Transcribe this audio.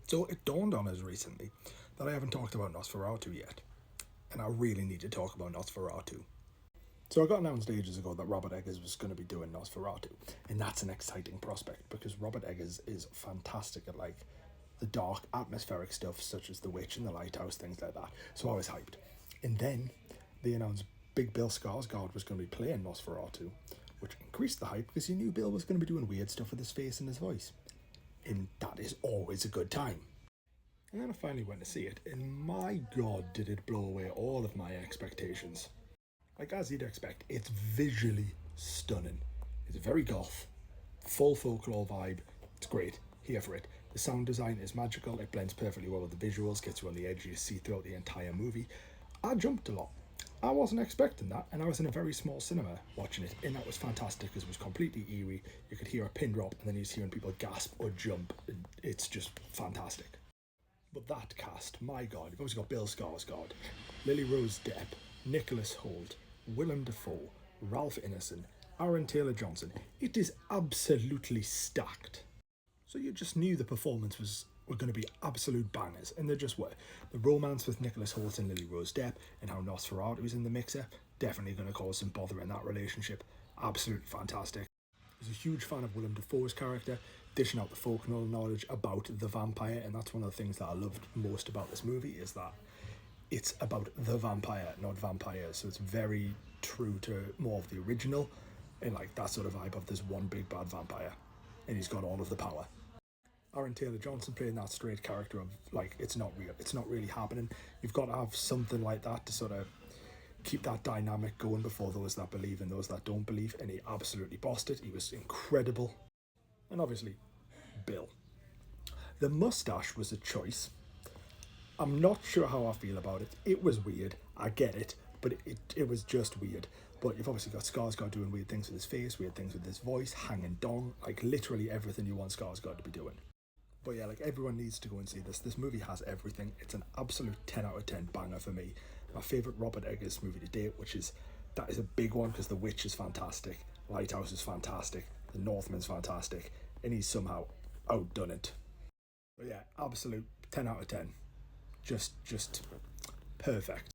So it dawned on us recently that I haven't talked about Nosferatu yet, and I really need to talk about Nosferatu. So I got announced ages ago that Robert Eggers was going to be doing Nosferatu, and that's an exciting prospect because Robert Eggers is fantastic at like the dark atmospheric stuff such as The Witch and The Lighthouse, things like that. So I was hyped. And then they announced Big Bill Skarsgård was going to be playing Nosferatu, which increased the hype because you knew Bill was going to be doing weird stuff with his face and his voice. And that is always a good time. And then I finally went to see it, and my god, did it blow away all of my expectations. Like, as you'd expect, it's visually stunning. It's very goth, full folklore vibe. It's great. Here for it. The sound design is magical. It blends perfectly well with the visuals, gets you on the edge you see throughout the entire movie. I jumped a lot. I wasn't expecting that, and I was in a very small cinema watching it, and that was fantastic because it was completely eerie. You could hear a pin drop, and then you're hearing people gasp or jump. It's just fantastic. But that cast, my god, you've obviously got Bill Skarsgård, Lily Rose Depp, Nicholas Hoult, Willem Dafoe, Ralph Ineson, Aaron Taylor-Johnson. It is absolutely stacked. So you just knew the performance were going to be absolute bangers, and they just were. The romance with Nicholas Hoult and Lily Rose Depp, and how Nosferatu is in the mixer, definitely going to cause some bother in that relationship. Absolutely fantastic. I was a huge fan of Willem Dafoe's character, dishing out the folklore knowledge about the vampire, and that's one of the things that I loved most about this movie, is that it's about the vampire, not vampires. So it's very true to more of the original, and like that sort of vibe of this one big bad vampire, and he's got all of the power. Aaron Taylor-Johnson playing that straight character of like, it's not real, it's not really happening. You've got to have something like that to sort of keep that dynamic going before those that believe and those that don't believe, and he absolutely bossed it. He was incredible. And obviously, Bill. The mustache was a choice. I'm not sure how I feel about it. It was weird, I get it, but it was just weird. But you've obviously got Skarsgård doing weird things with his face, weird things with his voice, hanging dong, like literally everything you want Skarsgård to be doing. But yeah, like everyone needs to go and see this. This movie has everything. It's an absolute 10 out of 10 banger for me. My favourite Robert Eggers movie to date, that is a big one because The Witch is fantastic, Lighthouse is fantastic, The Northman's fantastic, and he's somehow outdone it. But yeah, absolute 10 out of 10. Just perfect.